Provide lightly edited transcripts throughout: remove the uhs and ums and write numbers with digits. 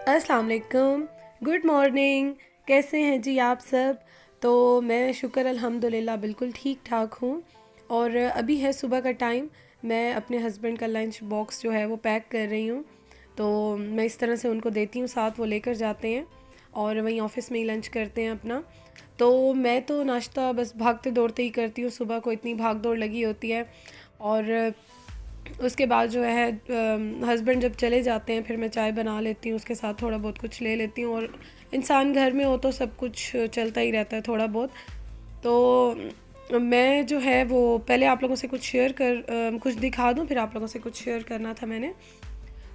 अस्सलाम वालेकुम, good morning. कैसे हैं जी आप सब? तो मैं शुक्र अल्हम्दुलिल्लाह बिल्कुल ठीक ठाक हूँ। और अभी है सुबह का टाइम। मैं अपने हस्बैंड का लंच बॉक्स जो है वो पैक कर रही हूँ। तो मैं इस तरह से उनको देती हूँ, साथ वो लेकर जाते हैं और वहीं ऑफ़िस में ही लंच करते हैं अपना। तो मैं तो नाश्ता बस भागते दौड़ते ही करती हूँ, सुबह को इतनी भाग दौड़ लगी होती है। और उसके बाद जो है हस्बैंड जब चले जाते हैं फिर मैं चाय बना लेती हूँ, उसके साथ थोड़ा बहुत कुछ ले लेती हूँ। और इंसान घर में हो तो सब कुछ चलता ही रहता है थोड़ा बहुत। तो मैं जो है वो पहले आप लोगों से कुछ शेयर कुछ दिखा दूँ, फिर आप लोगों से कुछ शेयर करना था मैंने।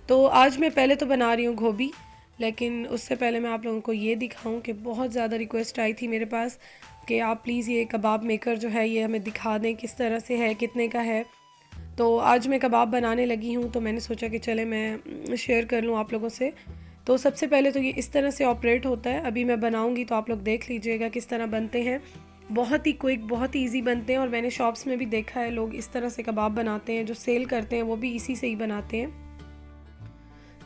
तो आज मैं पहले तो बना रही हूँ गोभी, लेकिन उससे पहले मैं आप लोगों को ये दिखाऊं कि बहुत ज़्यादा रिक्वेस्ट आई थी मेरे पास कि आप प्लीज़ ये कबाब मेकर जो है ये हमें दिखा दें किस तरह से है, कितने का है। तो आज मैं कबाब बनाने लगी हूँ, तो मैंने सोचा कि चले मैं शेयर कर लूँ आप लोगों से। तो सबसे पहले तो ये इस तरह से ऑपरेट होता है। अभी मैं बनाऊँगी तो आप लोग देख लीजिएगा किस तरह बनते हैं। बहुत ही क्विक, बहुत ही ईजी बनते हैं। और मैंने शॉप्स में भी देखा है लोग इस तरह से कबाब बनाते हैं, जो सेल करते हैं वो भी इसी से ही बनाते हैं।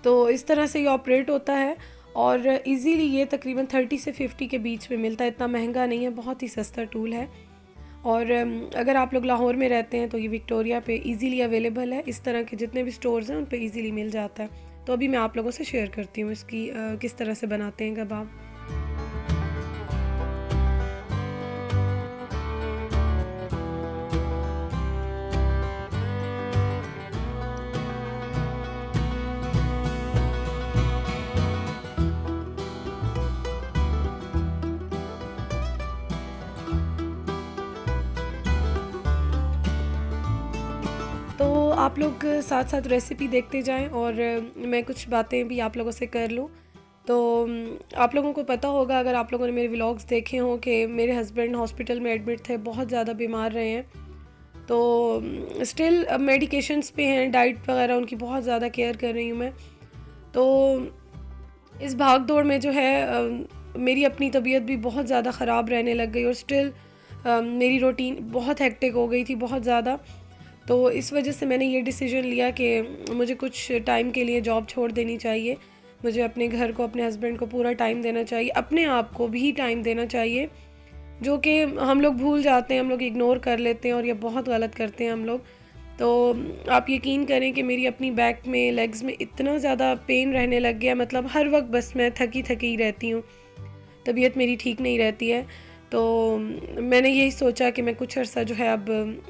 तो इस तरह से ये ऑपरेट होता है और इजीली ये तकरीबन 30 से 50 के बीच में मिलता है। इतना महंगा नहीं है, बहुत ही सस्ता टूल है। और अगर आप लोग लाहौर में रहते हैं तो ये विक्टोरिया पे इजीली अवेलेबल है। इस तरह के जितने भी स्टोर्स हैं उन पे इजीली मिल जाता है। तो अभी मैं आप लोगों से शेयर करती हूँ इसकी किस तरह से बनाते हैं कबाब। तो आप लोग साथ साथ रेसिपी देखते जाएं और मैं कुछ बातें भी आप लोगों से कर लूँ। तो आप लोगों को पता होगा, अगर आप लोगों ने मेरे व्लॉग्स देखे हों, कि मेरे हस्बैंड हॉस्पिटल में एडमिट थे, बहुत ज़्यादा बीमार रहे हैं। तो स्टिल अब मेडिकेशंस पे हैं, डाइट वगैरह उनकी बहुत ज़्यादा केयर कर रही हूँ मैं। तो इस भाग दौड़ में जो है मेरी अपनी तबीयत भी बहुत ज़्यादा ख़राब रहने लग गई और स्टिल मेरी रूटीन बहुत हेक्टिक हो गई थी, बहुत ज़्यादा। तो इस वजह से मैंने ये डिसीजन लिया कि मुझे कुछ टाइम के लिए जॉब छोड़ देनी चाहिए। मुझे अपने घर को, अपने हस्बैंड को पूरा टाइम देना चाहिए, अपने आप को भी टाइम देना चाहिए, जो कि हम लोग भूल जाते हैं, हम लोग इग्नोर कर लेते हैं और ये बहुत गलत करते हैं हम लोग। तो आप यकीन करें कि मेरी अपनी बैक में, लेग्स में इतना ज़्यादा पेन रहने लग गया, मतलब हर वक्त बस मैं थकी थकी ही रहती हूँ, तबीयत मेरी ठीक नहीं रहती है। तो मैंने यही सोचा कि मैं कुछ अर्सा जो है अब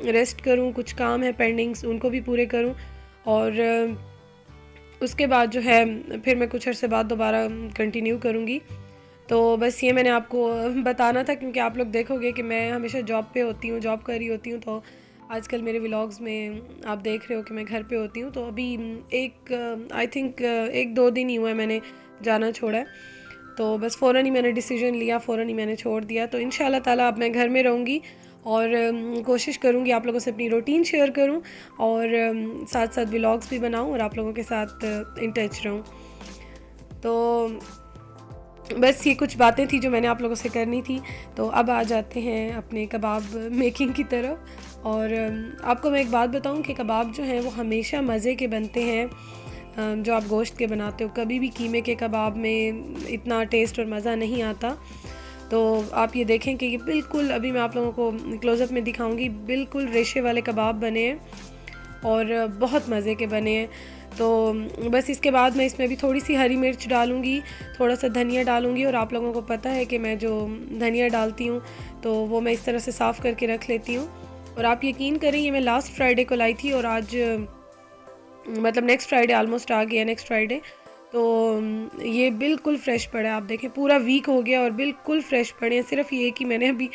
रेस्ट करूं, कुछ काम है पेंडिंग्स उनको भी पूरे करूं। और उसके बाद जो है फिर मैं कुछ अर्से बाद दोबारा कंटिन्यू करूंगी। तो बस ये मैंने आपको बताना था, क्योंकि आप लोग देखोगे कि मैं हमेशा जॉब पे होती हूँ, जॉब कर रही होती हूँ। तो आजकल मेरे व्लॉग्स में आप देख रहे हो कि मैं घर पे होती हूँ। तो अभी आई थिंक 1-2 दिन ही हुआ है मैंने जाना छोड़ा है। तो बस फ़ौरन ही मैंने डिसीजन लिया, फ़ौरन ही मैंने छोड़ दिया। तो इंशाल्लाह ताला अब मैं घर में रहूँगी और कोशिश करूँगी आप लोगों से अपनी रूटीन शेयर करूँ और साथ साथ व्लॉग्स भी बनाऊँ और आप लोगों के साथ इन टच रहूँ। तो बस ये कुछ बातें थी जो मैंने आप लोगों से करनी थी। तो अब आ जाते हैं अपने कबाब मेकिंग की तरफ। और आपको मैं एक बात बताऊं कि कबाब जो हैं वो हमेशा मज़े के बनते हैं। जो आप गोश्त के बनाते हो, कभी भी कीमे के कबाब में इतना टेस्ट और मज़ा नहीं आता। तो आप ये देखें कि ये बिल्कुल, अभी मैं आप लोगों को क्लोज़अप में दिखाऊंगी, बिल्कुल रेशे वाले कबाब बने हैं और बहुत मज़े के बने हैं। तो बस इसके बाद मैं इसमें भी थोड़ी सी हरी मिर्च डालूँगी, थोड़ा सा धनिया डालूँगी। और आप लोगों को पता है कि मैं जो धनिया डालती हूँ तो वो मैं इस तरह से साफ़ करके रख लेती हूँ। और आप यकीन करें, ये मैं लास्ट फ्राइडे को लाई थी और आज मतलब नेक्स्ट फ्राइडे ऑलमोस्ट आ गया, नेक्स्ट फ्राइडे। तो ये बिल्कुल फ्रेश पड़ा है। आप देखें पूरा वीक हो गया और बिल्कुल फ्रेश पड़े हैं। सिर्फ ये कि मैंने अभी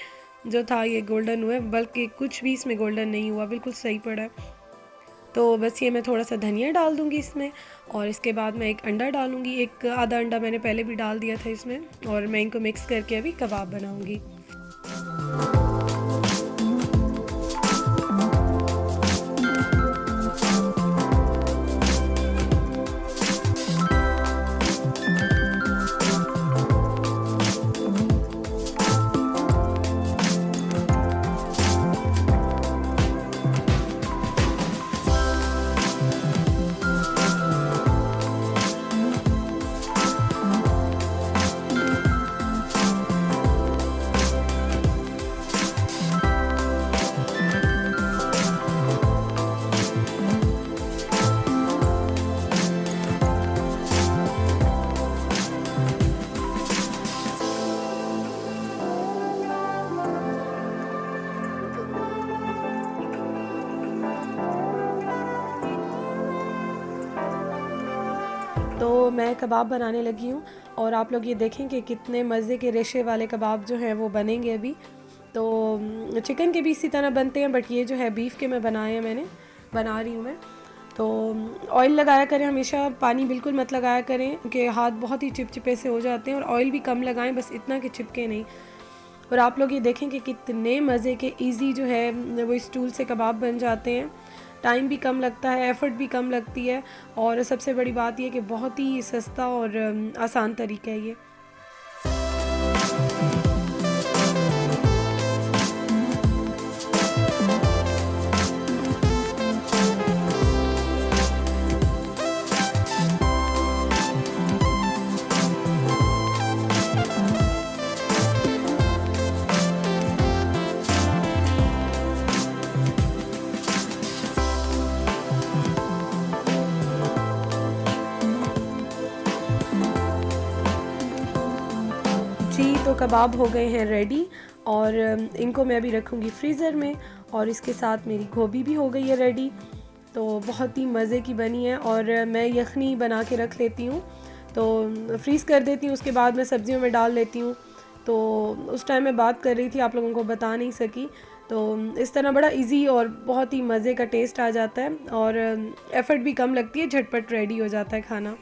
जो था ये गोल्डन हुआ है, बल्कि कुछ भी इसमें गोल्डन नहीं हुआ, बिल्कुल सही पड़ा है। तो बस ये मैं थोड़ा सा धनिया डाल दूँगी इसमें और इसके बाद मैं एक अंडा डालूँगी। एक आधा अंडा मैंने पहले भी डाल दिया था इसमें और मैं इनको मिक्स करके अभी कबाब बनाऊँगी। तो मैं कबाब बनाने लगी हूँ और आप लोग ये देखें कि कितने मज़े के रेशे वाले कबाब जो हैं वो बनेंगे अभी। तो चिकन के भी इसी तरह बनते हैं, बट ये जो है बीफ के मैंने बना रही हूँ मैं। तो ऑयल लगाया करें हमेशा, पानी बिल्कुल मत लगाया करें कि हाथ बहुत ही चिपचिपे से हो जाते हैं, और ऑयल भी कम लगाएं, बस इतना कि चिपके नहीं। और आप लोग ये देखें कि कितने मज़े के इजी जो है वो स्टूल से कबाब बन जाते हैं। टाइम भी कम लगता है, एफ़र्ट भी कम लगती है, और सबसे बड़ी बात यह कि बहुत ही सस्ता और आसान तरीका है ये। जी, तो कबाब हो गए हैं रेडी, और इनको मैं अभी रखूँगी फ्रीज़र में, और इसके साथ मेरी गोभी भी हो गई है रेडी। तो बहुत ही मज़े की बनी है, और मैं यखनी बना के रख लेती हूँ, तो फ्रीज़ कर देती हूँ, उसके बाद मैं सब्ज़ियों में डाल लेती हूँ। तो उस टाइम मैं बात कर रही थी, आप लोगों को बता नहीं सकी। तो इस तरह बड़ा इजी और बहुत ही मज़े का टेस्ट आ जाता है, और एफ़र्ट भी कम लगती है, झटपट रेडी हो जाता है खाना।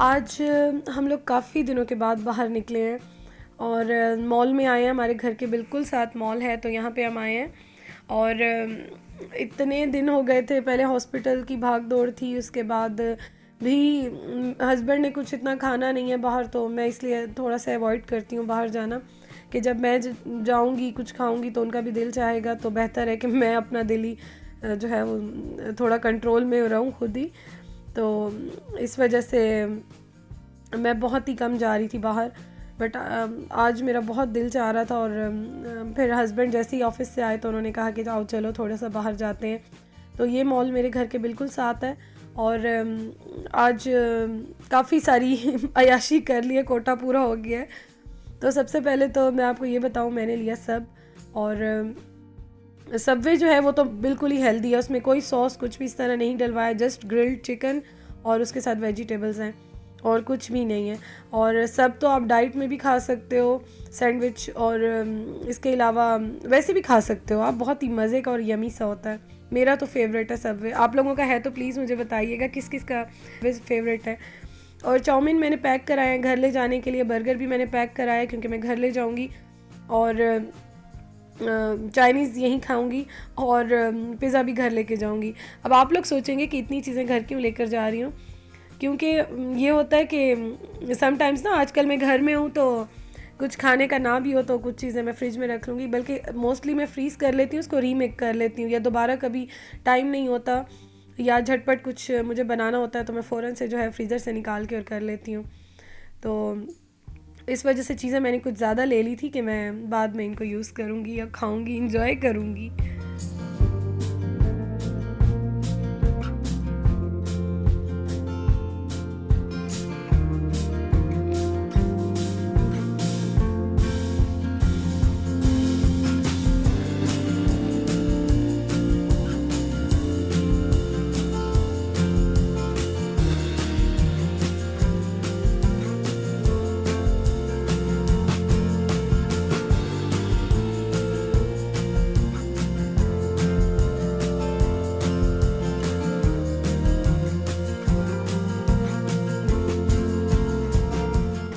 आज हम लोग काफ़ी दिनों के बाद बाहर निकले हैं, और मॉल में आए हैं। हमारे घर के बिल्कुल साथ मॉल है, तो यहाँ पे हम आए हैं। और इतने दिन हो गए थे, पहले हॉस्पिटल की भाग दौड़ थी, उसके बाद भी हस्बैंड ने कुछ इतना खाना नहीं है बाहर, तो मैं इसलिए थोड़ा सा अवॉइड करती हूँ बाहर जाना, कि जब मैं जाऊँगी कुछ खाऊँगी तो उनका भी दिल चाहेगा, तो बेहतर है कि मैं अपना दिल ही जो है वो थोड़ा कंट्रोल में रहूँ खुद ही। तो इस वजह से मैं बहुत ही कम जा रही थी बाहर, बट आज मेरा बहुत दिल चाह रहा था, और फिर हस्बैंड जैसे ही ऑफ़िस से आए तो उन्होंने कहा कि आओ चलो थोड़ा सा बाहर जाते हैं। तो ये मॉल मेरे घर के बिल्कुल साथ है, और आज काफ़ी सारी अय्याशी कर ली है, कोटा पूरा हो गया है। तो सबसे पहले तो मैं आपको ये बताऊँ, मैंने लिया सब, और सबवे जो है वो तो बिल्कुल ही हेल्दी है, उसमें कोई सॉस कुछ भी इस तरह नहीं डलवाया, जस्ट ग्रिल्ड चिकन और उसके साथ वेजिटेबल्स हैं, और कुछ भी नहीं है। और सब तो आप डाइट में भी खा सकते हो, सैंडविच, और इसके अलावा वैसे भी खा सकते हो आप। बहुत ही मज़े का और यमी सा होता है। मेरा तो फेवरेट है सबवे। आप लोगों का है तो प्लीज़ मुझे बताइएगा किस किस का फेवरेट है। और चाउमीन मैंने पैक कराया है घर ले जाने के लिए, बर्गर भी मैंने पैक कराया है क्योंकि मैं घर ले जाऊँगी, और चाइनीज़ यहीं खाऊंगी, और पिज़्ज़ा भी घर लेके जाऊंगी। अब आप लोग सोचेंगे कि इतनी चीज़ें घर क्यों लेकर जा रही हूँ, क्योंकि ये होता है कि समटाइम्स ना, आजकल मैं घर में हूँ तो कुछ खाने का ना भी हो तो कुछ चीज़ें मैं फ्रिज में रख लूँगी, बल्कि मोस्टली मैं फ्रीज़ कर लेती हूँ, उसको रीमेक कर लेती हूँ, या दोबारा कभी टाइम नहीं होता या झटपट कुछ मुझे बनाना होता है तो मैं फ़ौरन से जो है फ्रीज़र से निकाल के और कर लेती हूँ। तो इस वजह से चीज़ें मैंने कुछ ज़्यादा ले ली थी कि मैं बाद में इनको यूज़ करूँगी या खाऊँगी, इंजॉय करूँगी।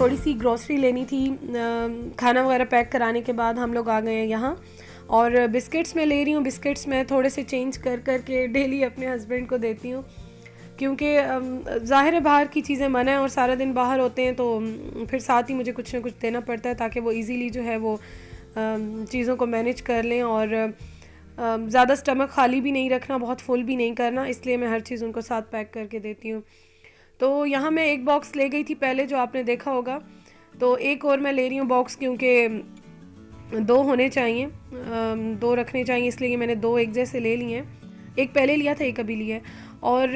थोड़ी सी ग्रॉसरी लेनी थी, खाना वगैरह पैक कराने के बाद हम लोग आ गए हैं यहाँ। और बिस्किट्स मैं ले रही हूँ, बिस्किट्स मैं थोड़े से चेंज कर कर के डेली अपने हस्बैंड को देती हूँ, क्योंकि ज़ाहिर है बाहर की चीज़ें मना है और सारा दिन बाहर होते हैं, तो फिर साथ ही मुझे कुछ ना कुछ देना पड़ता है ताकि वो इजीली जो है वो चीज़ों को मैनेज कर लें, और ज़्यादा स्टमक खाली भी नहीं रखना, बहुत फुल भी नहीं करना, इसलिए मैं हर चीज़ उनको साथ पैक करके देती हूँ। तो यहाँ मैं एक बॉक्स ले गई थी पहले, जो आपने देखा होगा, तो एक और मैं ले रही हूँ बॉक्स, क्योंकि 2 होने चाहिए, 2 रखने चाहिए, इसलिए मैंने 2 एक जैसे ले लिए हैं। एक पहले लिया था, एक अभी लिया है। और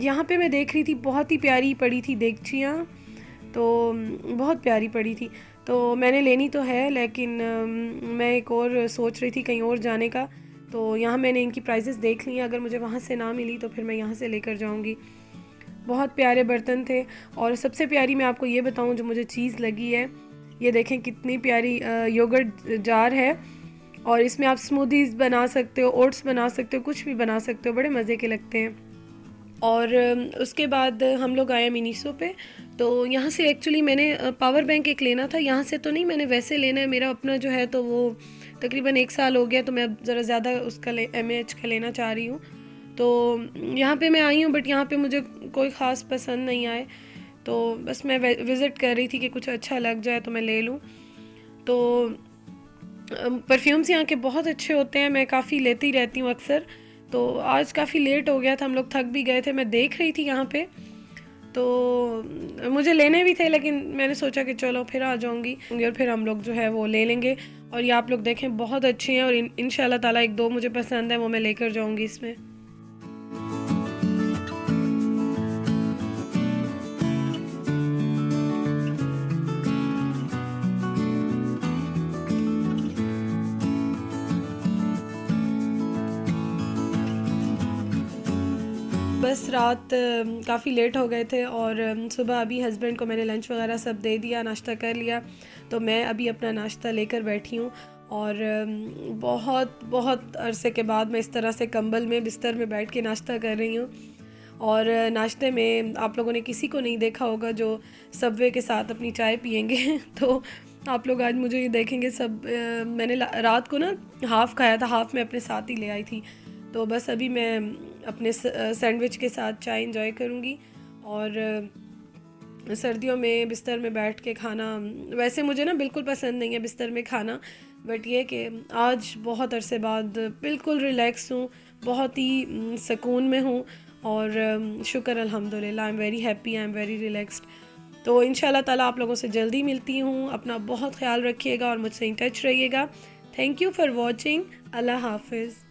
यहाँ पे मैं देख रही थी बहुत ही प्यारी पड़ी थी देगचियाँ, तो बहुत प्यारी पड़ी थी, तो मैंने लेनी तो है, लेकिन मैं एक और सोच रही थी कहीं और जाने का। तो यहाँ मैंने इनकी प्राइसेस देख ली हैं, अगर मुझे वहाँ से ना मिली तो फिर मैं यहाँ से लेकर जाऊँगी। बहुत प्यारे बर्तन थे। और सबसे प्यारी मैं आपको ये बताऊँ जो मुझे चीज़ लगी है, ये देखें कितनी प्यारी योगर्ट जार है, और इसमें आप स्मूदीज़ बना सकते हो, ओट्स बना सकते हो, कुछ भी बना सकते हो, बड़े मज़े के लगते हैं। और उसके बाद हम लोग आए मिनीसो पे, तो यहाँ से एक्चुअली मैंने पावर बैंक एक लेना था, यहाँ से तो नहीं, मैंने वैसे लेना है, मेरा अपना जो है तो वो तकरीबन 1 साल हो गया, तो मैं अब ज़रा ज़्यादा उसका mAh का लेना चाह रही हूँ। तो यहाँ पे मैं आई हूँ, बट यहाँ पे मुझे कोई ख़ास पसंद नहीं आए, तो बस मैं विज़िट कर रही थी कि कुछ अच्छा लग जाए तो मैं ले लूँ। तो परफ्यूम्स यहाँ के बहुत अच्छे होते हैं, मैं काफ़ी लेती रहती हूँ अक्सर। तो आज काफ़ी लेट हो गया था, हम लोग थक भी गए थे, मैं देख रही थी यहाँ पे, तो मुझे लेने भी थे, लेकिन मैंने सोचा कि चलो फिर आ जाऊँगी और फिर हम लोग जो है वो ले लेंगे। और ये आप लोग देखें बहुत अच्छे हैं, और इंशाल्लाह ताला 1-2 मुझे पसंद है, वो मैं लेकर जाऊँगी इसमें। बस रात काफ़ी लेट हो गए थे, और सुबह अभी हस्बैंड को मैंने लंच वगैरह सब दे दिया, नाश्ता कर लिया, तो मैं अभी अपना नाश्ता लेकर बैठी हूँ। और बहुत बहुत अरसे के बाद मैं इस तरह से कंबल में बिस्तर में बैठ के नाश्ता कर रही हूँ। और नाश्ते में आप लोगों ने किसी को नहीं देखा होगा जो सबवे के साथ अपनी चाय पियेंगे तो आप लोग आज मुझे ये देखेंगे सब। मैंने रात को ना हाफ़ खाया था, हाफ़ मैं अपने साथ ही ले आई थी, तो बस अभी मैं अपने सैंडविच के साथ चाय इंजॉय करूँगी। और सर्दियों में बिस्तर में बैठ के खाना वैसे मुझे ना बिल्कुल पसंद नहीं है बिस्तर में खाना, बट ये कि आज बहुत अरसे बाद बिल्कुल रिलैक्स हूँ, बहुत ही सुकून में हूँ, और शुक्र अल्हम्दुलिल्लाह, I am very happy, I am very relaxed. तो इंशाल्लाह ताला आप लोगों से जल्दी मिलती हूँ। अपना बहुत ख्याल रखिएगा और मुझसे इन टच रहिएगा। Thank you for watching. अल्लाह हाफिज़।